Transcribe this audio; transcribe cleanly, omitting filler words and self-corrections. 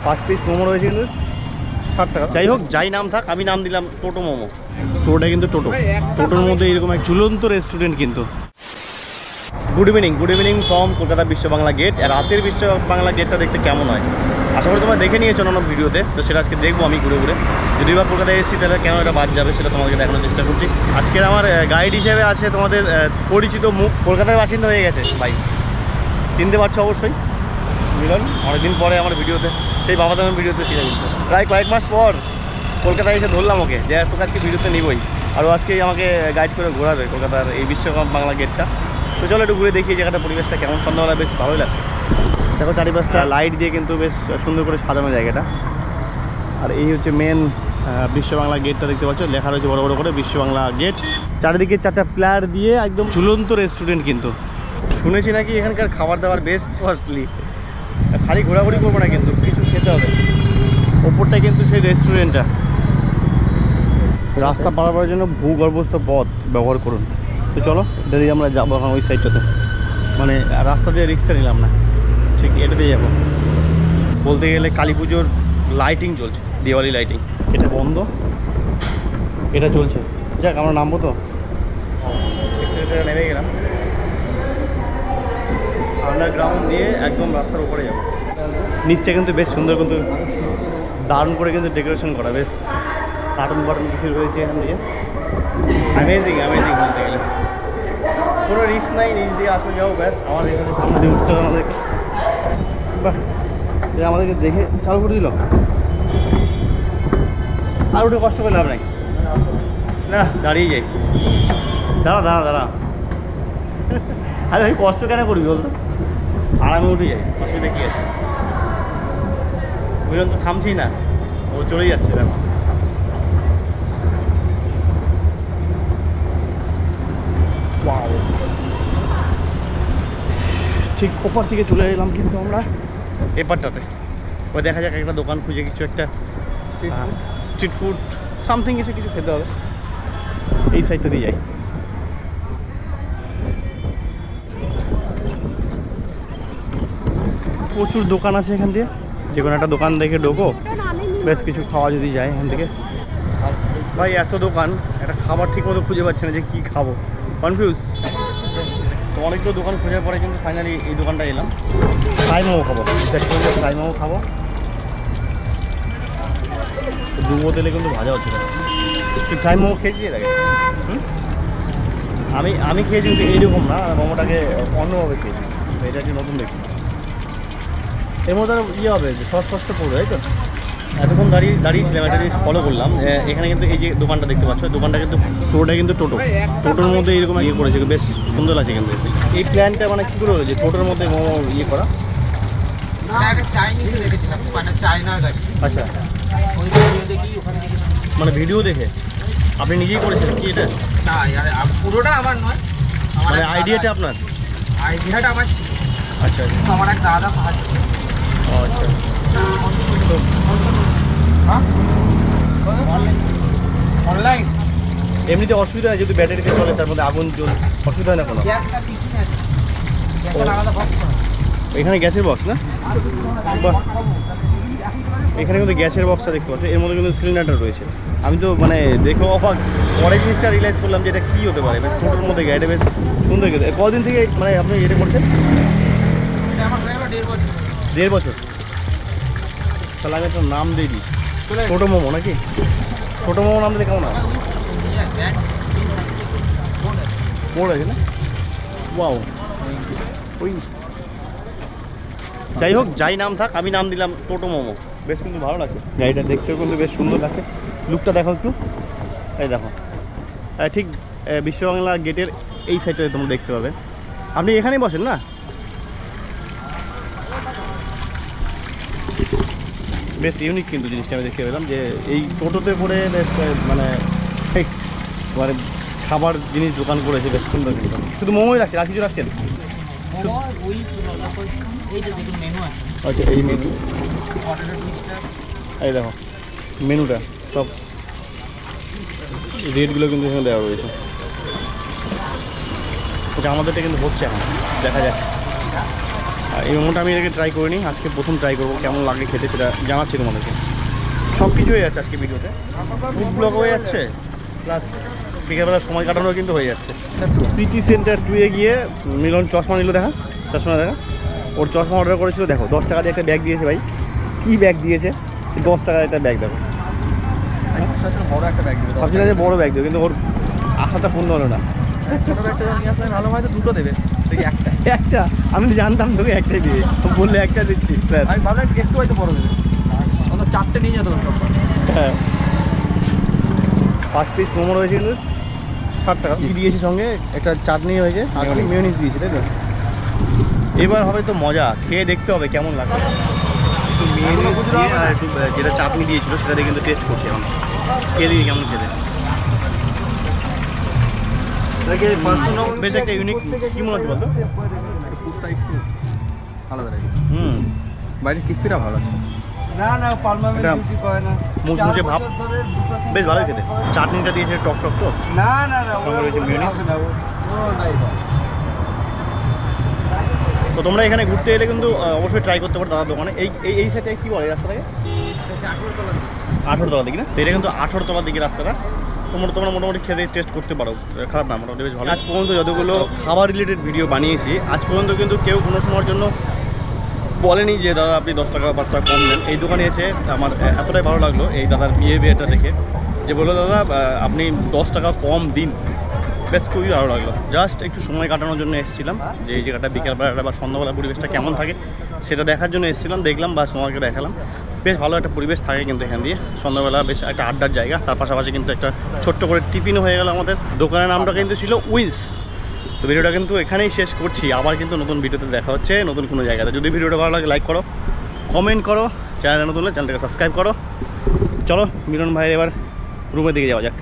5 piece momo রয়েছে কিন্তু 60 টাকা। যাই হোক, যাই নাম থাক, আমি নাম দিলাম টোটো মোমো। টোটোটা কিন্তু টোটোর মধ্যে এরকম এক ঝুলন্ত রেস্টুরেন্ট কিন্তু। গুড ইভিনিং ফ্রম কলকাতা বিশ্ব বাংলা গেট। আর রাতের বিশ্ব বাংলা গেটটা দেখতে কেমন হয় আশা করি তোমরা দেখে নিয়েছো অন্য ভিডিওতে, তো সেটা আজকে দেখবো আমি ঘুরে ঘুরে। যদি বা কলকাতায় এসেছি তাহলে কেন এটা বাদ যাবে সেটা তোমাকে দেখানোর চেষ্টা করছি। আজকের আমার গাইড হিসেবে আছে তোমাদের পরিচিত মুখ, কলকাতার বাসিন্দা হয়ে গেছে ভাই, চিনতে পারছো অবশ্যই মিলন। অনেকদিন পরে আমার ভিডিওতে, সেই বাবা দামের ভিডিওতে ছিল কিন্তু প্রায় কয়েক মাস পর কলকাতায় এসে ধরলাম ওকে, যে তোকে আজকে ভিডিওতে নিবই, আরও আজকেই আমাকে গাইড করে ঘোরাবে কলকাতার এই বিশ্বকাপ বাংলা গেটটা। তো চলো একটু ঘুরে দেখি জায়গাটা, পরিবেশটা কেমন। সন্ধ্যাবেলা বেশ ভালোই লাগছে, দেখো চারিপাশটা লাইট দিয়ে কিন্তু বেশ সুন্দর করে সাজানো জায়গাটা। আর এই হচ্ছে মেন বিশ্ব বাংলা গেটটা, দেখতে পাচ্ছ লেখা রয়েছে বড় বড় করে বিশ্ব বাংলা গেট। চারিদিকে 4টা প্লেয়ার দিয়ে একদম ঝুলন্ত রেস্টুরেন্ট কিন্তু। শুনেছি নাকি এখানকার খাবার দাবার বেস্ট কস্টলি। খালি ঘোরাঘুরি করবো না কিন্তু, কিছু খেতে হবে। ওপরটা কিন্তু সেই রেস্টুরেন্টটা। রাস্তা পারাবার জন্য ভূগর্ভস্থ পথ ব্যবহার করুন। তো চলো এটা দিয়ে আমরা যাবো এখন ওই সাইডটাতে, মানে রাস্তা দিয়ে রিক্সটা নিলাম না, ঠিক এটা দিয়ে যাবো। বলতে গেলে কালী পুজোর লাইটিং চলছে, দিওয়ালি লাইটিং। এটা বন্ধ, এটা চলছে। যাক আমরা নামবো তো, নেমে গেলাম। আন্ডারগ্রাউন্ড দিয়ে একদম রাস্তার উপরে যাবো। নিচটা কিন্তু বেশ সুন্দর, কিন্তু দারুণ করে কিন্তু ডেকোরেশন করা, বেশ কার্টুন কিছু রয়েছে এখান দিয়ে। অ্যামেজিং বলতে গেলে কোনো রিস্ক নাই, নিচ দিয়ে আসো যাও ব্যাস। আমার এখানে সামনে দিয়ে উঠতে হবে আমাদেরকে। বাহ, আমাদেরকে দেখে চালু করে দিল। আর উঠে কষ্ট করে লাভ নাই, না দাঁড়িয়ে যাই। দাঁড়া আরে ওই কষ্ট কেন করবি বলতো, আরামে উঠে যাই, অসুবিধা কী আছে। বুঝলেন তো, থামছি না, ও চলেই যাচ্ছে। দেখো ঠিক ওপার থেকে চলে এলাম কিন্তু আমরা এপারটাতে। ওই দেখা যাক একটা দোকান খুঁজে কিছু একটা স্ট্রিট ফুড সামথিং কিছু খেতে হবে। এই সাইডটা দিয়ে যাই। প্রচুর দোকান আছে এখান দিয়ে, যে কোনো একটা দোকান দেখে ঢোকো, বেশ কিছু খাওয়া যদি যায় এখান থেকে। ভাই এত দোকান, একটা খাবার ঠিক মতো খুঁজে পাচ্ছে না যে কী খাবো, কনফিউজ। তো অনেকগুলো দোকান খোঁজার পরে কিন্তু ফাইনালি এই দোকানটা এলাম। ফ্রাই মোমো খাবো, ফ্রাই মোমো খাবো। দু বোতলে কিন্তু ভাজা হচ্ছে। তুই ফ্রাই মোমো খেয়েছি এর আগে? আমি খেয়েছি কিন্তু এইরকম না, মোমোটাকে অন্যভাবে খেয়েছি। এটা হচ্ছে নতুন দেখছি। এর মধ্যে ইয়ে হবে, সস ফসটা পড়বে, তাই তো? এতক্ষণ দাঁড়িয়েছিলাম, একটা জিনিস ফলো করলাম। এখানে কিন্তু এই যে দোকানটা দেখতে পাচ্ছ, দোকানটা কিন্তু টোটোটা কিন্তু টোটোর মধ্যে এরকম ইয়ে করেছে, বেশ সুন্দর লাগছে কিন্তু। এই প্ল্যানটা মানে কী করে হয়েছে টোটোর মধ্যে মোমো ইয়ে করা? আচ্ছা, মানে ভিডিও দেখে আপনি নিজেই করেছেন কি এটা? পুরোটা আমার নয়, মানে আইডিয়াটা আপনার? আইডিয়াটা আমার ছিল। আচ্ছা, আমার এক দাদা সাহায্য। আচ্ছা, অনলাইন এমনিতে অসুবিধা হয় যদি ব্যাটারিতে চলে, তার মধ্যে আগুন জ্বল, অসুবিধা হয় না কোনো? এখানে গ্যাসের বক্স না? বাহ, এখানে কিন্তু গ্যাসের বক্সটা দেখতে পাচ্ছি, এর মধ্যে কিন্তু সিলিন্ডারটা রয়েছে। আমি তো মানে দেখো অবাক, পরে জিনিসটা রিয়েলাইজ করলাম যে এটা কী হতে পারে। বেশ টোটোর মধ্যে গাড়িটা বেশ সুন্দর কিন্তু। কদিন থেকে মানে আপনি এটা করছেন? 1.5 বছর। তাহলে আমি একটা নাম দিয়ে দিই, টোটো মোমো নাকি? ছোটো মোমো নাম দিলে কেমন হয়? মোড় আছে না? ওয়াও, যাই হোক, যাই নাম থাক, আমি নাম দিলাম টোটো মোমো। বেশ কিন্তু ভালো লাগছে, গাড়িটা দেখতেও কিন্তু বেশ সুন্দর লাগছে। লুকটা দেখো একটু, এই দেখো ঠিক বিশ্ব বাংলা গেটের এই সাইডটাতে তোমরা দেখতে পাবে। আপনি এখানেই বসেন না? বেশ ইউনিক কিন্তু জিনিসটা আমি দেখতে পেলাম, যে এই টোটোতে করে বেশ মানে খাবার জিনিস দোকান করেছে, বেশ সুন্দর কিন্তু। শুধু মোমোই রাখছে, আর কিছু রাখছেন? আচ্ছা, এই মেনু, এই দেখো মেনুটা, সব রেটগুলো কিন্তু এখানে দেওয়া রয়েছে। আচ্ছা, আমাদেরটা কিন্তু হচ্ছে এখন, দেখা যাক। আর এই মোমোটা আমি এটাকে ট্রাই করিনি, আজকে প্রথম ট্রাই করবো, কেমন লাগে খেতে সেটা জানাচ্ছি তোমাদেরকে। সব কিছু হয়ে যাচ্ছে আজকে ভিডিওতে, ফুড ব্লগ হয়ে যাচ্ছে, প্লাস বিকেলবেলা সময় কাটানো কিন্তু হয়ে যাচ্ছে। সিটি সেন্টার 2-এ গিয়ে মিলন চশমা নিল, চশমা দেখা, ওর চশমা অর্ডার করেছিল। দেখো 10 টাকা দিয়ে একটা ব্যাগ দিয়েছে ভাই, কী ব্যাগ দিয়েছে, 10 টাকার একটা ব্যাগ দেখো। বড় একটা ব্যাগ দিবে, ভাবছিলাম যে বড় ব্যাগ দেবে, কিন্তু ওর আশাটা পূর্ণ হলো না। ছোট ব্যাগটা নিয়ে আসলে ভালো হয়, তো দুটো দেবে, দেখি একটা আমি তো জানতাম তোকে একটাই দিয়ে, বললে একটা দিচ্ছি স্যার। আমি ভাবলাম একটু হয়তো বড় দেবে, অন্তত 4টে নিয়ে যেত। হ্যাঁ 5 পিস মোমো রয়েছে কিন্তু 60 টাকা। কী দিয়েছে সঙ্গে, একটা চাটনি হয়েছে আর মেয়োনিজ দিয়েছে, তাই তো? এবার হবে তো মজা, খেয়ে দেখতে হবে কেমন লাগে। একটু মেয়োনিজ দিয়ে আর একটু যেটা চাটনি দিয়েছিল সেটা দিয়ে কিন্তু টেস্ট করছি এখন, খেয়ে দিই কেমন খেতে। বেশ একটা ইউনিক, কী মনে হচ্ছে বলতো? পুরটা একটু আলাদা লাগে, বাইরের ক্রিস্পিটা ভালো আছে। না না এটা মুচমুচে ভাব, বেশ ভালো খেতে। চাটনিটা দিয়েছে টক টক, তো না না না সঙ্গে রয়েছে মেয়োনিজ। তো তোমরা এখানে ঘুরতে এলে কিন্তু অবশ্যই ট্রাই করতে পারো দাদার দোকানে। এই এই সাইডে কী বলে রাস্তাটাকে? 18 তলা দিকে না? তো এটা কিন্তু 18 তলার দিকে রাস্তাটা। তোমরা মোটামুটি খেতে টেস্ট করতে পারো, খারাপ না, মোটামুটি বেশ ভালো। আজ পর্যন্ত যতগুলো খাবার রিলেটেড ভিডিও বানিয়েছি, আজ পর্যন্ত কিন্তু কেউ কোনো সময়ের জন্য বলেনি যে দাদা আপনি 10 টাকা 5 টাকা কম দেন। এই দোকানে এসে আমার এতটাই ভালো লাগলো এই দাদার বিহেভিয়ারটা দেখে, যে বললো দাদা আপনি 10 টাকা কম দিন। বেশ খুবই ভালো লাগলো। জাস্ট একটু সময় কাটানোর জন্য এসেছিলাম, যে এই জায়গাটা বিকেলবেলা বা সন্ধ্যাবেলা পরিবেশটা কেমন থাকে সেটা দেখার জন্য এসেছিলাম, দেখলাম বা তোমাকে দেখালাম। বেশ ভালো একটা পরিবেশ থাকে কিন্তু এখান দিয়ে, সন্ধ্যাবেলা বেশ একটা আড্ডার জায়গা। তার পাশাপাশি কিন্তু একটা ছোট্ট করে টিফিনও হয়ে গেল আমাদের। দোকানের নামটা কিন্তু ছিল উইন্স। তো ভিডিওটা কিন্তু এখানেই শেষ করছি, আবার কিন্তু নতুন ভিডিওতে দেখা হচ্ছে নতুন কোনো জায়গাতে। যদি ভিডিওটা ভালো লাগে লাইক করো, কমেন্ট করো, চ্যানেলে নতুন হলে চ্যানেলটাকে সাবস্ক্রাইব করো। চলো মিলন ভাইয়ের এবার রুমের দিকে যাওয়া যাক।